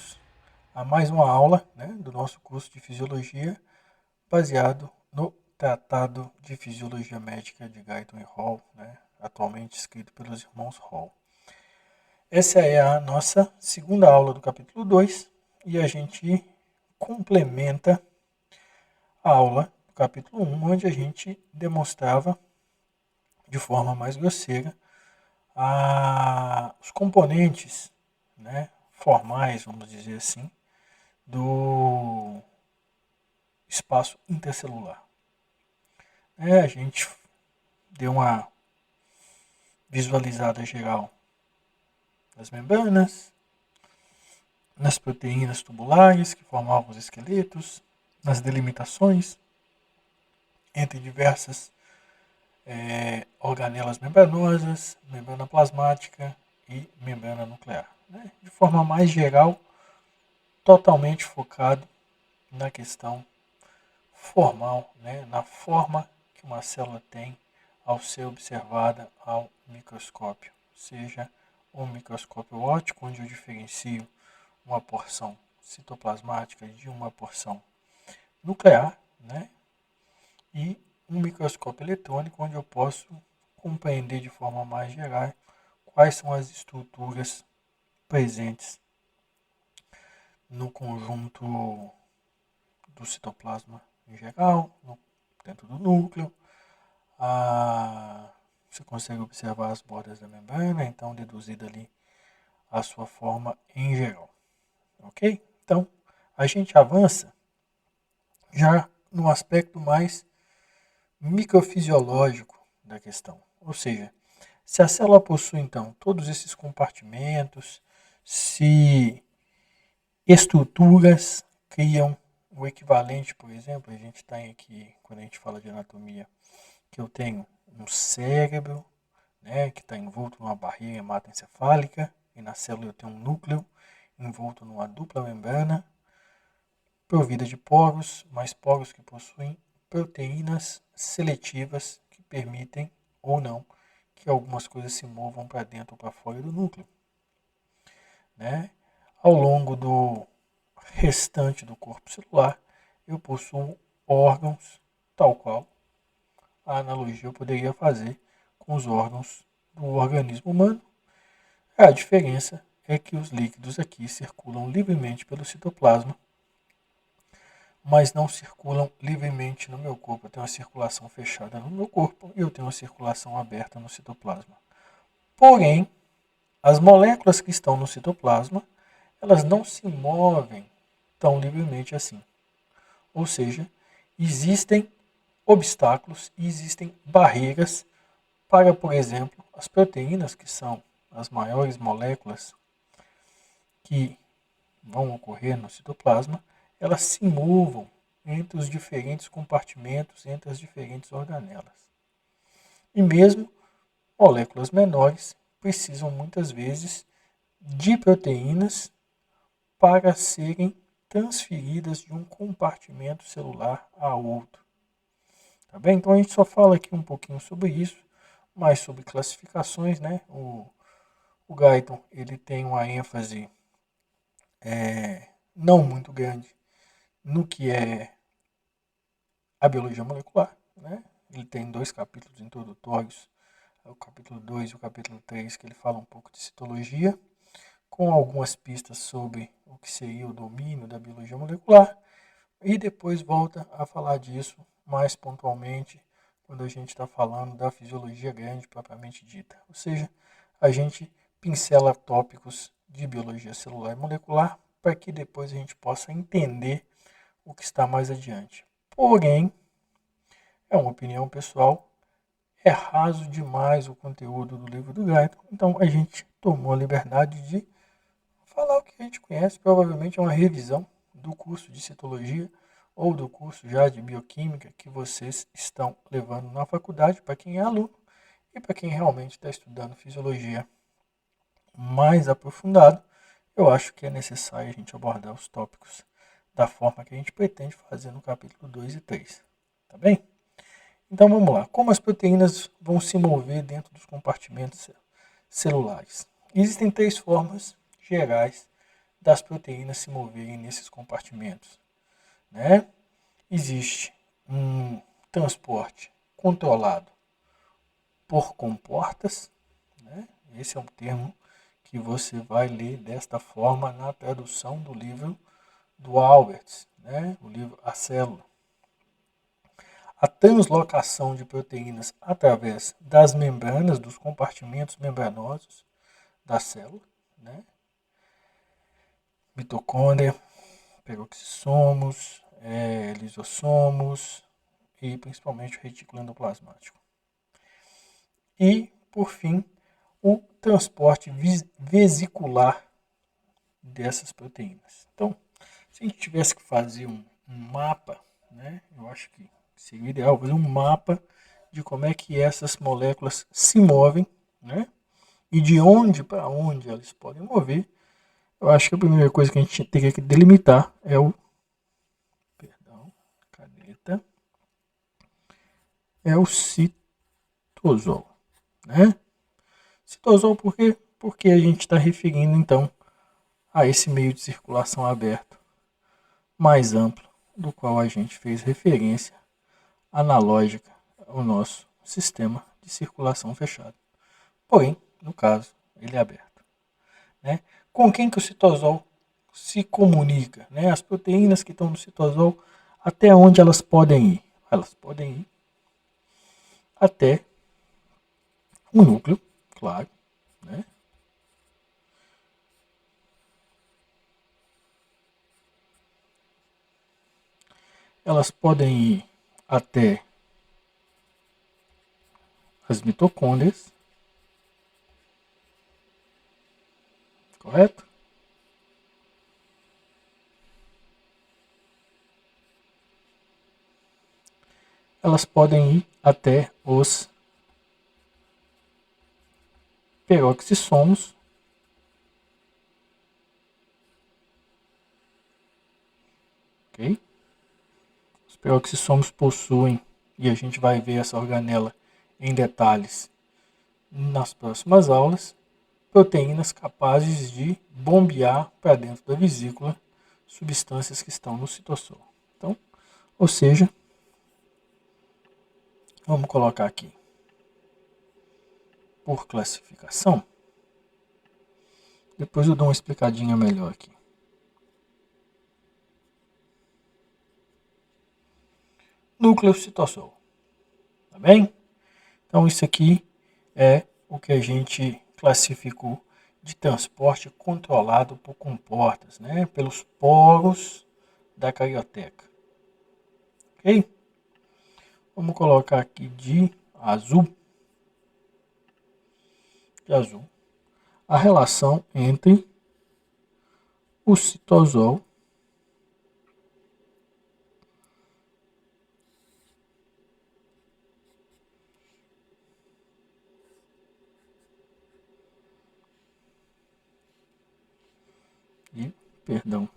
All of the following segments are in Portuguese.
bem-vindos a mais uma aula, né, do nosso curso de Fisiologia, baseado no Tratado de Fisiologia Médica de Guyton e Hall, né, atualmente escrito pelos irmãos Hall. Essa é a nossa segunda aula do capítulo 2 e a gente complementa a aula do capítulo 1, onde a gente demonstrava de forma mais grosseira os componentes, né, formais, vamos dizer assim, do espaço intercelular. A gente deu uma visualizada geral nas membranas, nas proteínas tubulares que formavam os esqueletos, nas delimitações entre diversas organelas membranosas, membrana plasmática e membrana nuclear. Né? De forma mais geral, totalmente focado na questão formal, né? Na forma que uma célula tem ao ser observada ao microscópio, seja um microscópio óptico, onde eu diferencio uma porção citoplasmática de uma porção nuclear, né? E um microscópio eletrônico, onde eu posso compreender de forma mais geral quais são as estruturas presentes no conjunto do citoplasma em geral, dentro do núcleo. Você consegue observar as bordas da membrana, então deduzir dali a sua forma em geral. Ok? Então, a gente avança já no aspecto mais microfisiológico da questão. Ou seja, se a célula possui, então, todos esses compartimentos, se estruturas criam o equivalente, por exemplo, a gente tem aqui, quando a gente fala de anatomia, que eu tenho um cérebro, né, que está envolto numa barreira hematoencefálica, e na célula eu tenho um núcleo envolto numa dupla membrana, provida de poros, mais poros que possuem proteínas seletivas que permitem ou não que algumas coisas se movam para dentro ou para fora do núcleo. Né? Ao longo do restante do corpo celular, eu possuo órgãos, tal qual a analogia eu poderia fazer com os órgãos do organismo humano. A diferença é que os líquidos aqui circulam livremente pelo citoplasma, mas não circulam livremente no meu corpo. Eu tenho uma circulação fechada no meu corpo e eu tenho uma circulação aberta no citoplasma. Porém, as moléculas que estão no citoplasma, elas não se movem tão livremente assim. Ou seja, existem obstáculos e existem barreiras para, por exemplo, as proteínas, que são as maiores moléculas que vão ocorrer no citoplasma, elas se movam entre os diferentes compartimentos, entre as diferentes organelas. E mesmo moléculas menores precisam muitas vezes de proteínas para serem transferidas de um compartimento celular a outro. Tá bem? Então a gente só fala aqui um pouquinho sobre isso, mais sobre classificações, né? O Guyton, ele tem uma ênfase não muito grande no que é a biologia molecular, né? Ele tem 2 capítulos introdutórios, o capítulo 2 e o capítulo 3, que ele fala um pouco de citologia, com algumas pistas sobre o que seria o domínio da biologia molecular, e depois volta a falar disso mais pontualmente quando a gente está falando da fisiologia grande propriamente dita. Ou seja, a gente pincela tópicos de biologia celular e molecular para que depois a gente possa entender o que está mais adiante. Porém, é uma opinião pessoal, é raso demais o conteúdo do livro do Guyton, então a gente tomou a liberdade de falar o que a gente conhece, provavelmente é uma revisão do curso de citologia ou do curso já de bioquímica que vocês estão levando na faculdade, para quem é aluno e para quem realmente está estudando fisiologia mais aprofundado. Eu acho que é necessário a gente abordar os tópicos da forma que a gente pretende fazer no capítulo 2 e 3. Tá bem? Então vamos lá. Como as proteínas vão se mover dentro dos compartimentos celulares? Existem 3 formas gerais das proteínas se moverem nesses compartimentos, né? Existe um transporte controlado por comportas, né? Esse é um termo que você vai ler desta forma na tradução do livro do Alberts, né? O livro A Célula. A translocação de proteínas através das membranas, dos compartimentos membranosos da célula, né? Mitocôndria, peroxissomos, lisossomos e principalmente o retículo endoplasmático. E, por fim, o transporte vesicular dessas proteínas. Então, se a gente tivesse que fazer um mapa, né, eu acho que seria ideal fazer um mapa de como é que essas moléculas se movem, né, e de onde para onde elas podem mover. Eu acho que a primeira coisa que a gente teria que delimitar é o, perdão, caneta, é o citosol, né? Citosol por quê? Porque a gente está referindo então a esse meio de circulação aberto mais amplo, do qual a gente fez referência analógica ao nosso sistema de circulação fechado. Porém, no caso, ele é aberto, né? Com quem que o citosol se comunica, né? As proteínas que estão no citosol, até onde elas podem ir? Elas podem ir até o núcleo, claro, né? Elas podem ir até as mitocôndrias, correto? Elas podem ir até os peroxissomos, ok? Os peroxissomos possuem, e a gente vai ver essa organela em detalhes nas próximas aulas, proteínas capazes de bombear para dentro da vesícula substâncias que estão no citosol. Então, ou seja, vamos colocar aqui por classificação. Depois eu dou uma explicadinha melhor aqui. Núcleo citosol, tá bem? Então isso aqui é o que a gente classificou de transporte controlado por comportas, né? Pelos poros da carioteca. Ok? Vamos colocar aqui de azul. De azul. A relação entre o citosol e, perdão,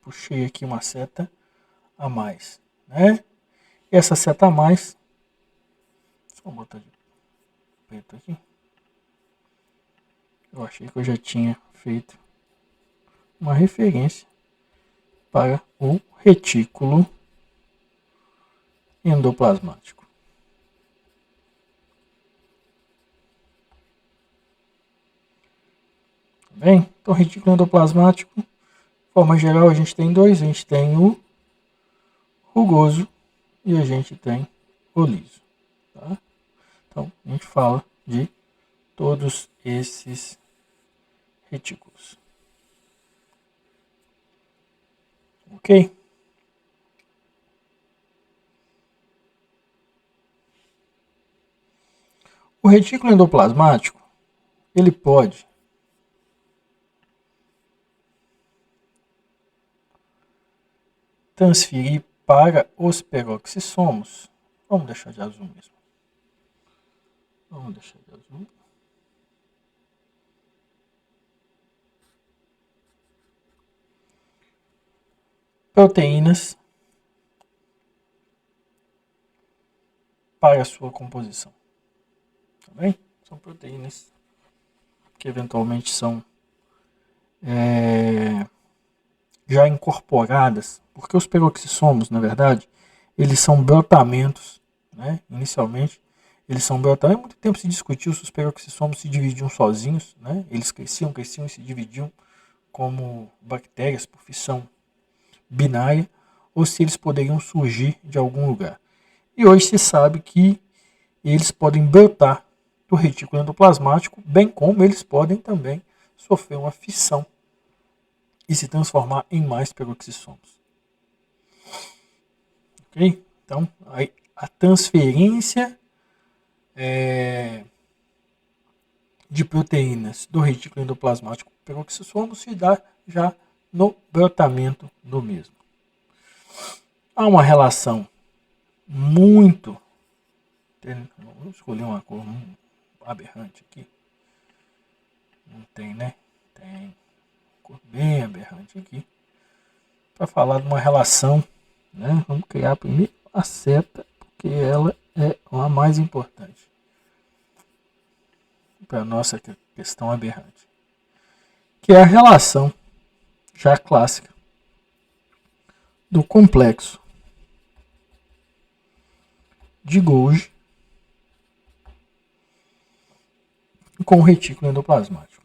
puxei aqui uma seta a mais, né? E essa seta a mais, só botar de preto aqui. Eu achei que eu já tinha feito uma referência para o retículo endoplasmático. Tá bem? Então, retículo endoplasmático, de forma geral, a gente tem dois. A gente tem o rugoso e a gente tem o liso. Tá? Então, a gente fala de todos esses retículos. Ok? O retículo endoplasmático, ele pode transferir para os peroxissomos. Vamos deixar de azul mesmo. Vamos deixar de azul. Proteínas para a sua composição. Tá bem? São proteínas que eventualmente são já incorporadas, porque os peroxissomos, na verdade, eles são brotamentos, né? Inicialmente, eles são brotamentos. Há muito tempo se discutiu se os peroxissomos se dividiam sozinhos, né? Eles cresciam e se dividiam como bactérias por fissão binária, ou se eles poderiam surgir de algum lugar. E hoje se sabe que eles podem brotar do retículo endoplasmático, bem como eles podem também sofrer uma fissão e se transformar em mais peroxissomos. Ok? Então, a transferência de proteínas do retículo endoplasmático peroxissomo se dá já no brotamento do mesmo. Há uma relação muito... Vou escolher uma cor aberrante aqui. Não tem, né? Tem uma cor bem aberrante aqui. Para falar de uma relação, né? Vamos criar primeiro a seta, porque ela é a mais importante para a nossa questão aberrante, que é a relação já clássica do complexo de Golgi com o retículo endoplasmático.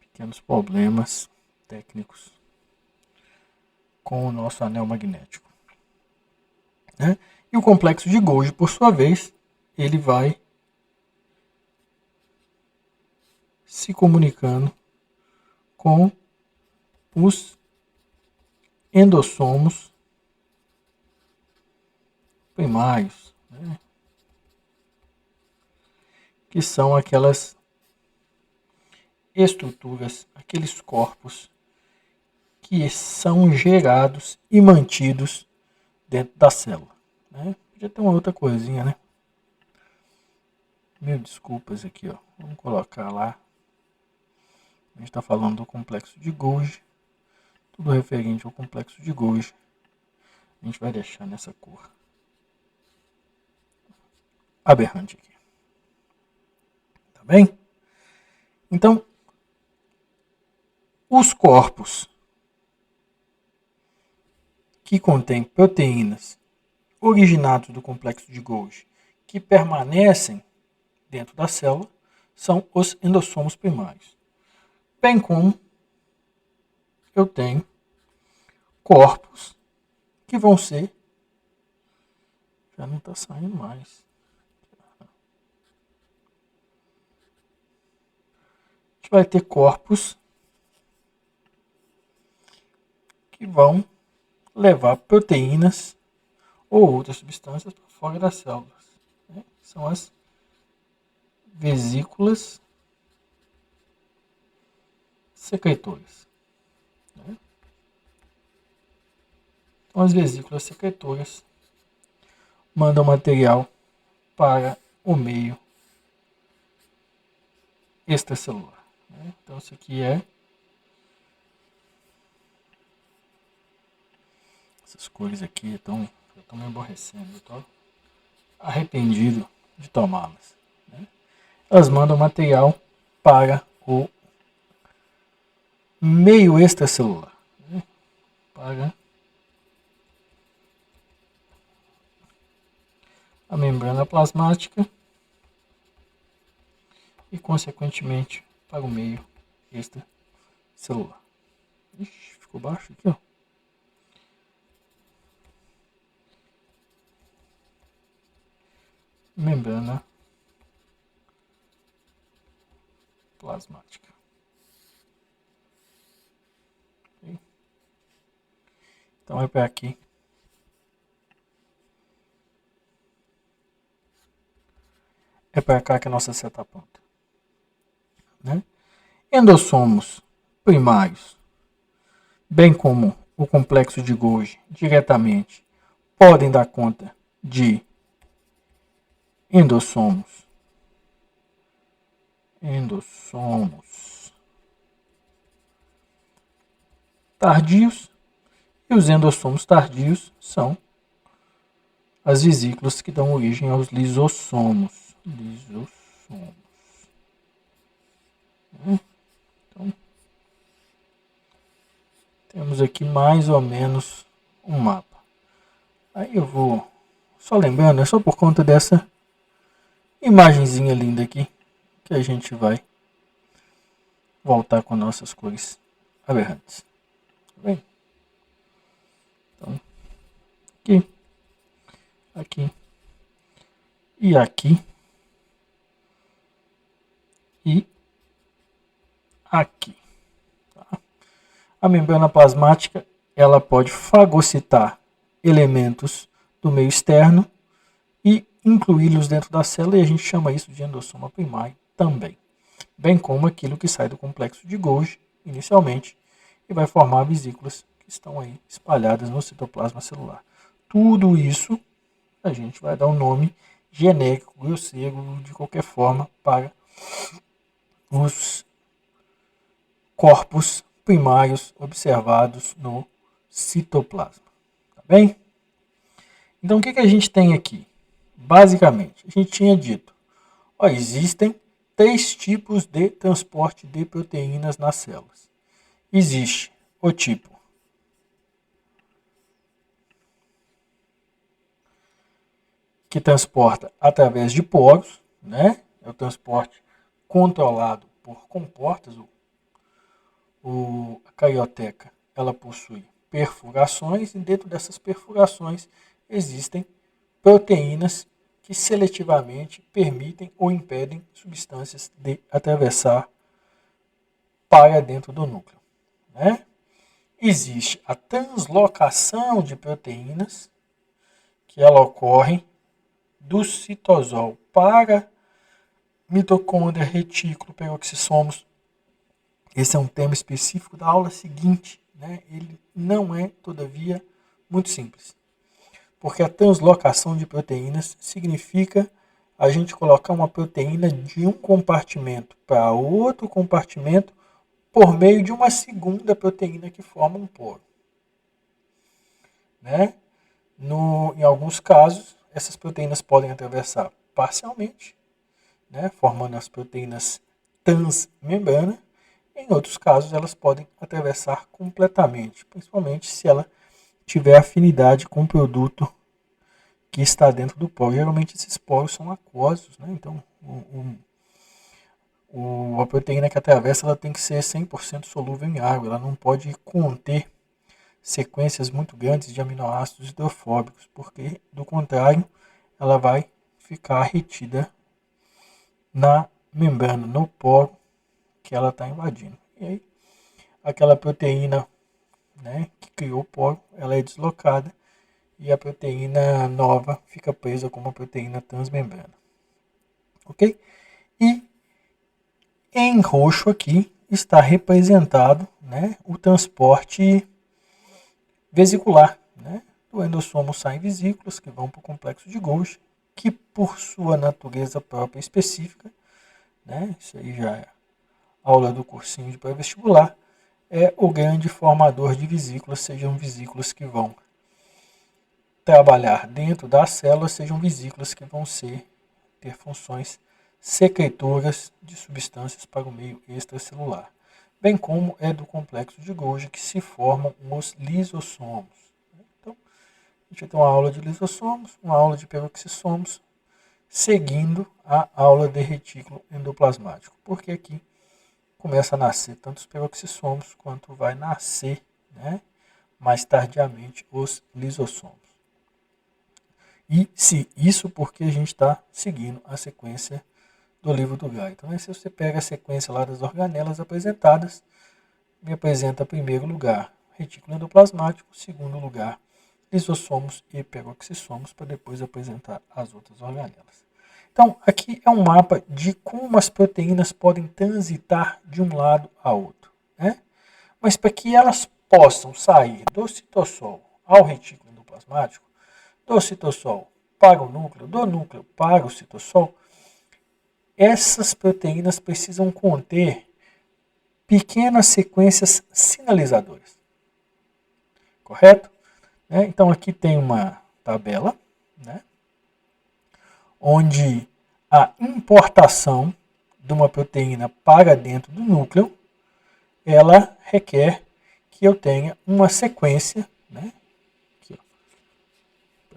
Pequenos problemas técnicos com o nosso anel magnético, né? E o complexo de Golgi, por sua vez, ele vai se comunicando com os endossomos primários, né? Que são aquelas estruturas, aqueles corpos que são gerados e mantidos dentro da célula, né? Podia ter uma outra coisinha, né? Mil desculpas aqui, ó. Vamos colocar lá. A gente está falando do complexo de Golgi, tudo referente ao complexo de Golgi. A gente vai deixar nessa cor aberrante aqui. Tá bem? Então, os corpos que contêm proteínas originados do complexo de Golgi que permanecem dentro da célula são os endossomos primários. Bem como eu tenho corpos que vão ser... Já não está saindo mais. A gente vai ter corpos que vão levar proteínas ou outras substâncias para fora das células, né? São as vesículas secretoras, né? Então, as vesículas secretoras mandam material para o meio extracelular, né? Então, isso aqui é... Essas cores aqui estão me aborrecendo, eu estou arrependido de tomá-las, né? Elas mandam material para o meio extracelular, né? Para a membrana plasmática e, consequentemente, para o meio extracelular. Ixi, ficou baixo aqui, ó. Membrana plasmática. Okay? Então é para aqui. É para cá que a nossa seta aponta, né? Endossomos primários, bem como o complexo de Golgi diretamente, podem dar conta de endossomos tardios, e os endossomos tardios são as vesículas que dão origem aos lisossomos. Então, temos aqui mais ou menos um mapa. Aí eu vou, só lembrando, é só por conta dessa imagenzinha linda aqui, que a gente vai voltar com nossas cores aberrantes. Tá bem? Então, aqui, aqui e aqui e aqui. Tá? A membrana plasmática, ela pode fagocitar elementos do meio externo e incluí-los dentro da célula, e a gente chama isso de endossoma primário também. Bem como aquilo que sai do complexo de Golgi inicialmente e vai formar vesículas que estão aí espalhadas no citoplasma celular. Tudo isso a gente vai dar um nome genérico, grosseiro, de qualquer forma, para os corpos primários observados no citoplasma. Tá bem? Então, o que a gente tem aqui? Basicamente, a gente tinha dito, existem 3 tipos de transporte de proteínas nas células. Existe o tipo que transporta através de poros, né? É o transporte controlado por comportas. A carioteca, ela possui perfurações, e dentro dessas perfurações existem proteínas que seletivamente permitem ou impedem substâncias de atravessar para dentro do núcleo. Né? Existe a translocação de proteínas, que ela ocorre do citosol para mitocôndria, retículo, peroxissomos. Esse é um tema específico da aula seguinte. Né? Ele não é, todavia, muito simples. Porque a translocação de proteínas significa a gente colocar uma proteína de um compartimento para outro compartimento por meio de uma segunda proteína que forma um poro. Né? Em alguns casos, essas proteínas podem atravessar parcialmente, né? Formando as proteínas transmembrana. Em outros casos, elas podem atravessar completamente, principalmente se ela tiver afinidade com o produto que está dentro do poro. Geralmente esses poros são aquosos, né? Então a proteína que atravessa, ela tem que ser 100% solúvel em água, ela não pode conter sequências muito grandes de aminoácidos hidrofóbicos, porque do contrário ela vai ficar retida na membrana, no poro que ela está invadindo. E aí aquela proteína, né, que criou o poro, ela é deslocada e a proteína nova fica presa como uma proteína transmembrana. Ok? E em roxo aqui está representado, né, o transporte vesicular. Né? Do endossomo saem vesículas que vão para o complexo de Golgi, que por sua natureza própria específica, né, isso aí já é aula do cursinho de pré-vestibular, é o grande formador de vesículas, sejam vesículas que vão trabalhar dentro das células, sejam vesículas que vão ter funções secretoras de substâncias para o meio extracelular, bem como é do complexo de Golgi que se formam os lisossomos. Então, a gente vai ter uma aula de lisossomos, uma aula de peroxissomos, seguindo a aula de retículo endoplasmático, porque aqui começa a nascer tanto os peroxissomos quanto vai nascer, né, mais tardiamente os lisossomos. E se isso porque a gente está seguindo a sequência do livro do Gray. Então, se você pega a sequência lá das organelas apresentadas, me apresenta, em primeiro lugar, retículo endoplasmático, segundo lugar, lisossomos e peroxissomos, para depois apresentar as outras organelas. Então, aqui é um mapa de como as proteínas podem transitar de um lado a outro. Né? Mas para que elas possam sair do citossol ao retículo endoplasmático, do citossol para o núcleo, do núcleo para o citossol, essas proteínas precisam conter pequenas sequências sinalizadoras. correto? Então aqui tem uma tabela, né, onde a importação de uma proteína para dentro do núcleo, ela requer que eu tenha uma sequência, né? Aqui,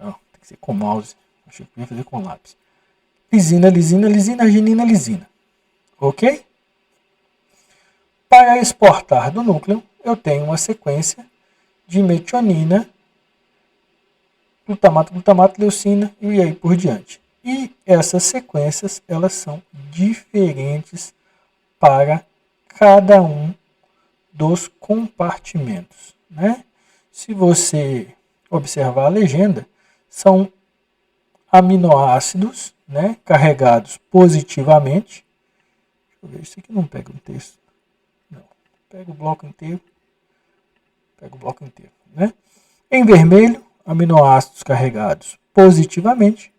ó. Tem que ser com mouse, achei que eu ia fazer com lápis. Lisina, lisina, lisina, arginina, lisina. Ok? Para exportar do núcleo, eu tenho uma sequência de metionina, glutamato, glutamato, leucina e aí por diante. E essas sequências, elas são diferentes para cada um dos compartimentos, né? Se você observar a legenda, são aminoácidos, né, carregados positivamente. Deixa eu ver, isso aqui não pega um texto. Não, pega o bloco inteiro. Pega o bloco inteiro, né? Em vermelho, aminoácidos carregados positivamente.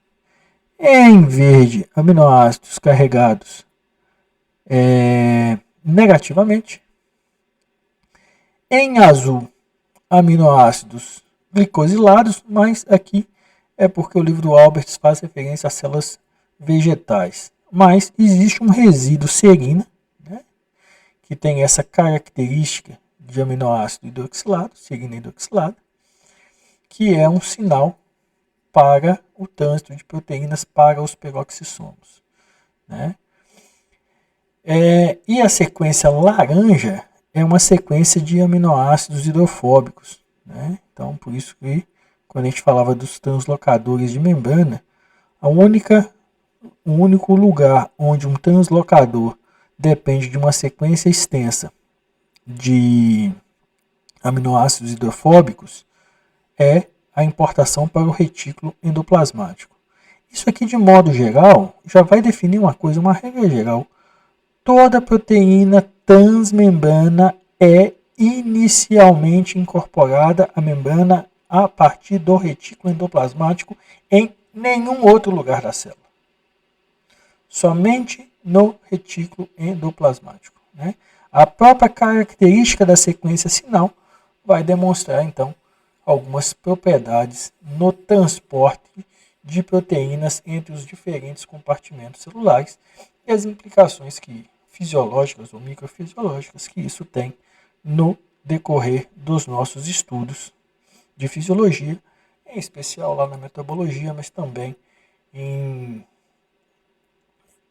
Em verde, aminoácidos carregados negativamente. Em azul, aminoácidos glicosilados, mas aqui é porque o livro do Albert faz referência às células vegetais. Mas existe um resíduo serina, né, que tem essa característica de aminoácido hidroxilado, serina hidroxilada, que é um sinal para o trânsito de proteínas para os peroxissomos, né? E a sequência laranja é uma sequência de aminoácidos hidrofóbicos, né? Então, por isso que quando a gente falava dos translocadores de membrana, o único lugar onde um translocador depende de uma sequência extensa de aminoácidos hidrofóbicos é a importação para o retículo endoplasmático. Isso aqui, de modo geral, já vai definir uma coisa, uma regra geral. Toda proteína transmembrana é inicialmente incorporada à membrana a partir do retículo endoplasmático em nenhum outro lugar da célula. Somente no retículo endoplasmático, né? A própria característica da sequência sinal vai demonstrar, então, algumas propriedades no transporte de proteínas entre os diferentes compartimentos celulares e as implicações fisiológicas ou microfisiológicas que isso tem no decorrer dos nossos estudos de fisiologia, em especial lá na metabologia, mas também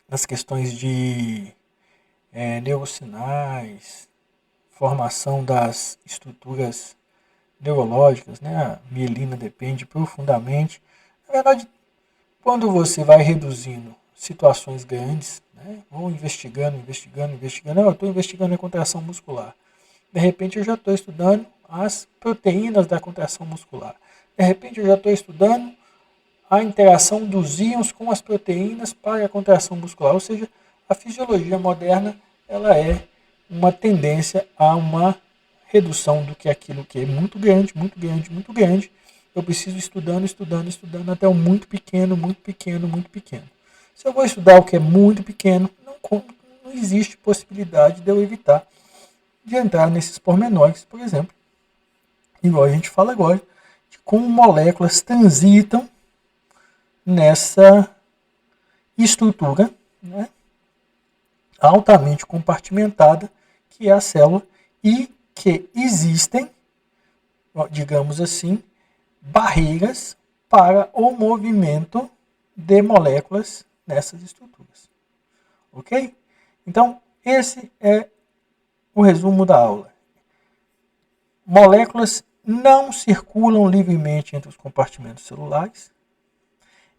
nas questões de neurosinais, formação das estruturas neurológicas, né? A mielina depende profundamente. Na verdade, quando você vai reduzindo situações grandes, né? Ou investigando, eu estou investigando a contração muscular. De repente eu já estou estudando as proteínas da contração muscular. De repente eu já estou estudando a interação dos íons com as proteínas para a contração muscular. Ou seja, a fisiologia moderna ela é uma tendência a uma redução do que aquilo que é muito grande, muito grande, muito grande. Eu preciso estudando, estudando, estudando até o muito pequeno, muito pequeno, muito pequeno. Se eu vou estudar o que é muito pequeno, não existe possibilidade de eu evitar de entrar nesses pormenores, por exemplo, igual a gente fala agora, de como moléculas transitam nessa estrutura, né, altamente compartimentada, que é a célula, e que existem, digamos assim, barreiras para o movimento de moléculas nessas estruturas. Ok? Então, esse é o resumo da aula. Moléculas não circulam livremente entre os compartimentos celulares.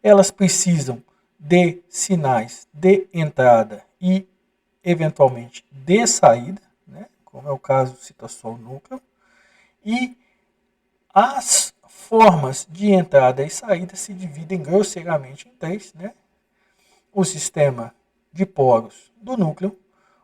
Elas precisam de sinais de entrada e, eventualmente, de saída, né? Como é o caso do citosol núcleo. E as formas de entrada e saída se dividem grosseiramente em três, né? O sistema de poros do núcleo,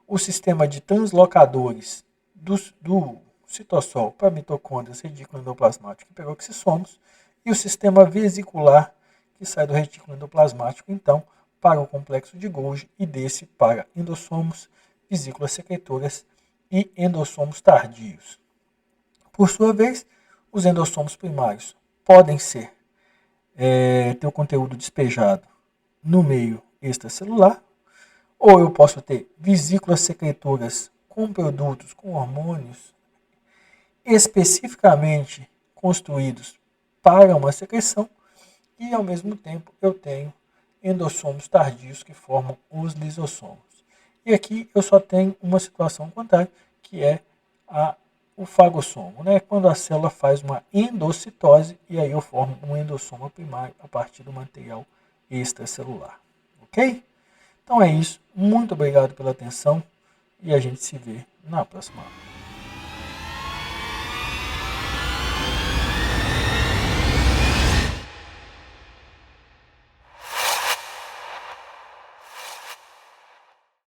o sistema de translocadores do citossol para mitocôndrias, retículo endoplasmático e peroxissomos, e o sistema vesicular que sai do retículo endoplasmático, então, para o complexo de Golgi e desse para endossomos, vesículas secretoras e endossomos tardios. Por sua vez, Os endossomos primários podem ser ter o conteúdo despejado no meio extracelular, ou eu posso ter vesículas secretoras com produtos, com hormônios especificamente construídos para uma secreção, e ao mesmo tempo eu tenho endossomos tardios que formam os lisossomos. E aqui eu só tenho uma situação contrária, que é o fagossomo, né? Quando a célula faz uma endocitose e aí eu formo um endossoma primário a partir do material extracelular. Ok? Então é isso. Muito obrigado pela atenção e a gente se vê na próxima aula.